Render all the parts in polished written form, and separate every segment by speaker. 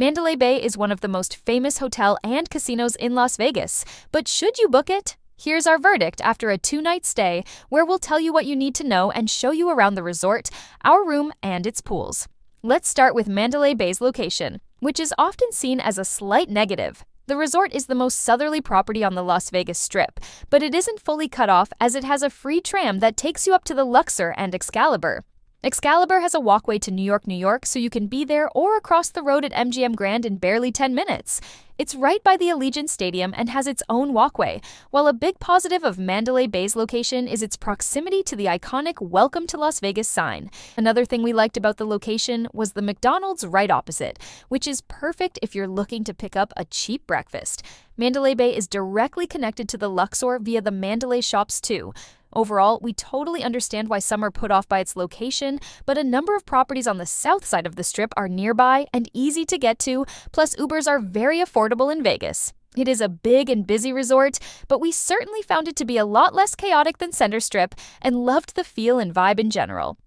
Speaker 1: Mandalay Bay is one of the most famous hotel and casinos in Las Vegas, but should you book it? Here's our verdict after a 2-night stay, where we'll tell you what you need to know and show you around the resort, our room, and its pools. Let's start with Mandalay Bay's location, which is often seen as a slight negative. The resort is the most southerly property on the Las Vegas Strip, but it isn't fully cut off as it has a free tram that takes you up to the Luxor and Excalibur. Excalibur has a walkway to New York, so you can be there or across the road at MGM Grand in barely 10 minutes. It's right by the Allegiant Stadium and has its own walkway, while a big positive of Mandalay Bay's location is its proximity to the iconic Welcome to Las Vegas sign. Another thing we liked about the location was the McDonald's right opposite, which is perfect if you're looking to pick up a cheap breakfast. Mandalay Bay is directly connected to the Luxor via the Mandalay Shops too. Overall, we totally understand why some are put off by its location, but a number of properties on the south side of the Strip are nearby and easy to get to, plus Ubers are very affordable in Vegas. It is a big and busy resort, but we certainly found it to be a lot less chaotic than Center Strip and loved the feel and vibe in general.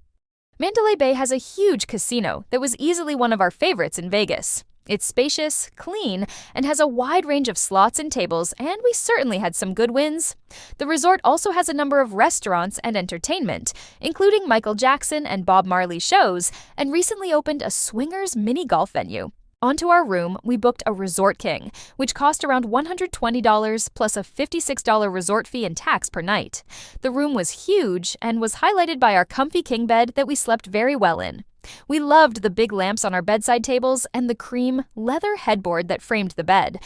Speaker 1: Mandalay Bay has a huge casino that was easily one of our favorites in Vegas. It's spacious, clean, and has a wide range of slots and tables, and we certainly had some good wins. The resort also has a number of restaurants and entertainment, including Michael Jackson and Bob Marley shows, and recently opened a swingers mini golf venue. Onto our room, we booked a Resort King, which cost around $120 plus a $56 resort fee and tax per night. The room was huge and was highlighted by our comfy king bed that we slept very well in. We loved the big lamps on our bedside tables and the cream, leather headboard that framed the bed.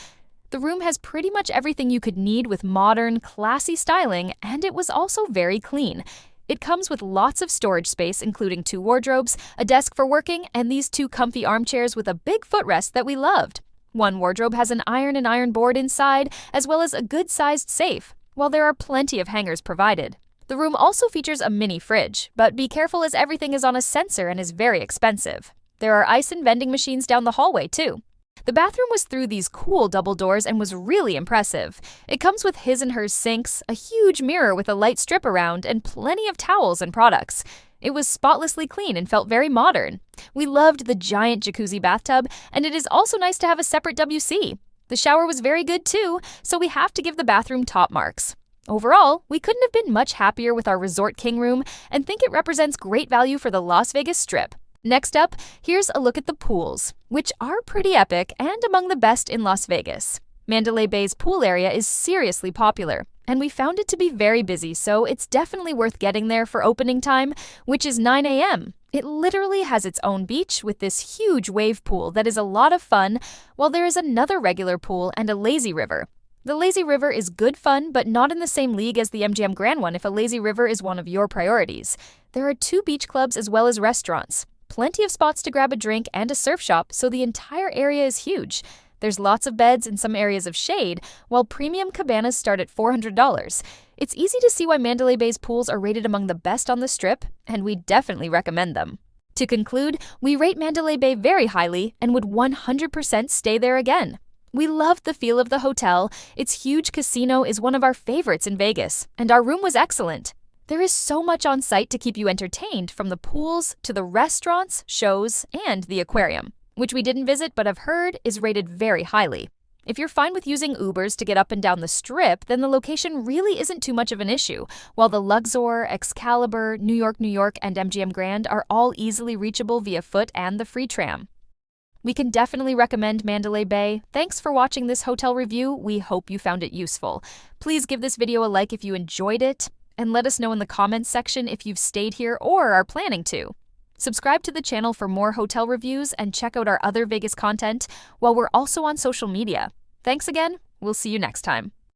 Speaker 1: The room has pretty much everything you could need with modern, classy styling, and it was also very clean. It comes with lots of storage space, including 2 wardrobes, a desk for working, and these 2 comfy armchairs with a big footrest that we loved. One wardrobe has an iron board inside, as well as a good-sized safe, while there are plenty of hangers provided. The room also features a mini fridge, but be careful as everything is on a sensor and is very expensive. There are ice and vending machines down the hallway, too. The bathroom was through these cool double doors and was really impressive. It comes with his and hers sinks, a huge mirror with a light strip around, and plenty of towels and products. It was spotlessly clean and felt very modern. We loved the giant jacuzzi bathtub, and it is also nice to have a separate WC. The shower was very good, too, so we have to give the bathroom top marks. Overall, we couldn't have been much happier with our Resort King room and think it represents great value for the Las Vegas Strip. Next up, here's a look at the pools, which are pretty epic and among the best in Las Vegas. Mandalay Bay's pool area is seriously popular, and we found it to be very busy, so it's definitely worth getting there for opening time, which is 9 a.m. It literally has its own beach with this huge wave pool that is a lot of fun, while there is another regular pool and a lazy river. The lazy river is good fun, but not in the same league as the MGM Grand one if a lazy river is one of your priorities. There are 2 beach clubs as well as restaurants. Plenty of spots to grab a drink and a surf shop, so the entire area is huge. There's lots of beds and some areas of shade, while premium cabanas start at $400. It's easy to see why Mandalay Bay's pools are rated among the best on the Strip, and we definitely recommend them. To conclude, we rate Mandalay Bay very highly and would 100% stay there again. We loved the feel of the hotel, its huge casino is one of our favorites in Vegas, and our room was excellent. There is so much on site to keep you entertained, from the pools to the restaurants, shows, and the aquarium, which we didn't visit but have heard is rated very highly. If you're fine with using Ubers to get up and down the Strip, then the location really isn't too much of an issue, while the Luxor, Excalibur, New York, and MGM Grand are all easily reachable via foot and the free tram. We can definitely recommend Mandalay Bay. Thanks for watching this hotel review. We hope you found it useful. Please give this video a like if you enjoyed it, and let us know in the comments section if you've stayed here or are planning to. Subscribe to the channel for more hotel reviews and check out our other Vegas content, while we're also on social media. Thanks again. We'll see you next time.